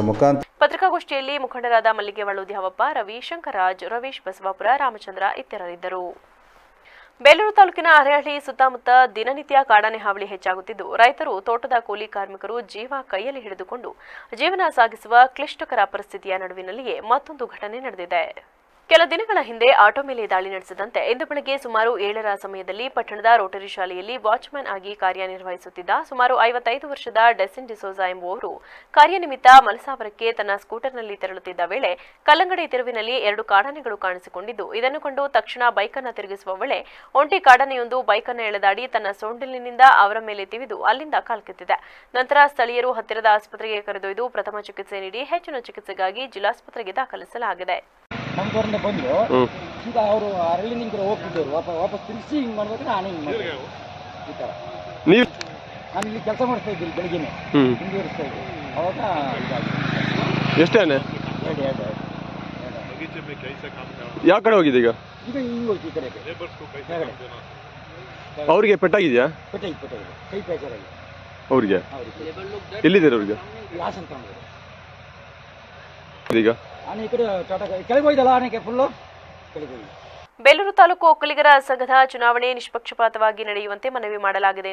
ಮುಖಾಂತರ ಪತ್ರಿಕಾಗೋಷ್ಠಿಯಲ್ಲಿ ಮುಖಂಡರಾದ ಮಲ್ಲಿಗೆವಳ್ಳು ದ್ಯಾವಪ್ಪ, ರವಿ, ಶಂಕರರಾಜ್, ರವೀಶ್ ಬಸವಾಪುರ, ರಾಮಚಂದ್ರ ಇತರರಿದ್ದರು. ಬೇಲೂರು ತಾಲೂಕಿನ ಅರೇಹಳ್ಳಿ ಸುತ್ತಮುತ್ತ ದಿನನಿತ್ಯ ಕಾಡಾನೆ ಹಾವಳಿ ಹೆಚ್ಚಾಗುತ್ತಿದ್ದು, ರೈತರು, ತೋಟದ ಕೂಲಿ ಕಾರ್ಮಿಕರು ಜೀವ ಕೈಯಲ್ಲಿ ಹಿಡಿದುಕೊಂಡು ಜೀವನ ಸಾಗಿಸುವ ಕ್ಲಿಷ್ಟಕರ ಪರಿಸ್ಥಿತಿಯ ನಡುವಿನಲ್ಲಿಯೇ ಮತ್ತೊಂದು ಘಟನೆ ನಡೆದಿದೆ. ಕೆಲ ದಿನಗಳ ಹಿಂದೆ ಆಟೋ ಮೇಲೆ ದಾಳಿ ನಡೆಸಿದಂತೆ ಇಂದು ಬೆಳಗ್ಗೆ ಸುಮಾರು 7ರ ಸಮಯದಲ್ಲಿ ಪಟ್ಟಣದ ರೋಟರಿ ಶಾಲೆಯಲ್ಲಿ ವಾಚ್ಮ್ಯಾನ್ ಆಗಿ ಕಾರ್ಯನಿರ್ವಹಿಸುತ್ತಿದ್ದ ಸುಮಾರು 55 ವರ್ಷದ ಡೆಸಿನ್ ಡಿಸೋಜಾ ಎಂಬುವವರು ಕಾರ್ಯನಿಮಿತ್ತ ಮಲಸಾವರಕ್ಕೆ ತನ್ನ ಸ್ಕೂಟರ್ನಲ್ಲಿ ತೆರಳುತ್ತಿದ್ದ ವೇಳೆ ಕಲ್ಲಂಗಡಿ ತಿರುವಿನಲ್ಲಿ 2 ಕಾಡಾನೆಗಳು ಕಾಣಿಸಿಕೊಂಡಿದ್ದು, ಇದನ್ನು ಕಂಡು ತಕ್ಷಣ ಬೈಕನ್ನು ತಿರುಗಿಸುವ ವೇಳೆ ಒಂಟಿ ಕಾಡಾನೆಯೊಂದು ಬೈಕನ್ನು ಎಳೆದಾಡಿ ತನ್ನ ಸೊಂಡಿಲಿನಿಂದ ಅವರ ಮೇಲೆ ತಿವಿದು ಅಲ್ಲಿಂದ ಕಾಲ್ಕಿತ್ತಿದೆ. ನಂತರ ಸ್ಥಳೀಯರು ಹತ್ತಿರದ ಆಸ್ಪತ್ರೆಗೆ ಕರೆದೊಯ್ದು ಪ್ರಥಮ ಚಿಕಿತ್ಸೆ ನೀಡಿ ಹೆಚ್ಚಿನ ಚಿಕಿತ್ಸೆಗಾಗಿ ಜಿಲ್ಲಾಸ್ಪತ್ರೆಗೆ ದಾಖಲಿಸಲಾಗಿದೆ. ನಮ್ಮ ಕಡೆಯಿಂದ ಬಂದು ಈಗ ಅವರು ಅರಳಿ ನಿಂಗೆ ಹೋಗ್ತಿದ್ದವರು ವಾಪಸ್ ತಿರುಗಿಸಿ ಹಿಂಗೆ ಮಾಡ್ಬೇಕು. ನಾನು ಹಿಂಗೆ ಮಾಡಿದೆ ಈ ಥರ. ನಾನು ಇಲ್ಲಿ ಕೆಲಸ ಮಾಡಿಸ್ತಾ ಇದ್ದೀನಿ, ಬೆಳಿಗ್ಗೆನೆ ಮುಂದುವರಿಸ್ತಾ ಇದ್ದೆ. ಅವಾಗ ಎಷ್ಟೇ ಎರಡು ಯಾವ ಕಡೆ ಹೋಗಿದೆ ಈಗ ಹಿಂಗೆ ಹೋಗ್ತಿ ಈ ಕಡೆಗೆ ಅವ್ರಿಗೆ ಪೆಟ್ಟಾಗಿದೆಯಾ? ಪೆಟ್ಟಾಗಿದೆ, ಕೈ ಪ್ಯಾಚರ್ ಆಗಿದೆ ಅವ್ರಿಗೆ. ಎಲ್ಲಿದ್ದಾರೆ ಅವ್ರಿಗೆ? ಲಾಸ್ ಅಂತ ಈಗ ಆನೆ ಈ ಕಡೆ ಟಾಟಾ ಕೆಳಗೆ ಹೋಯ್ದಲ್ಲ, ಆನೆಗೆ ಫುಲ್ಲು ಕೆಳಗೆ ಹೋಗಿ. ಬೇಲೂರು ತಾಲೂಕು ಒಕ್ಕಲಿಗರ ಸಂಘದ ಚುನಾವಣೆ ನಿಷ್ಪಕ್ಷಪಾತವಾಗಿ ನಡೆಯುವಂತೆ ಮನವಿ ಮಾಡಲಾಗಿದೆ.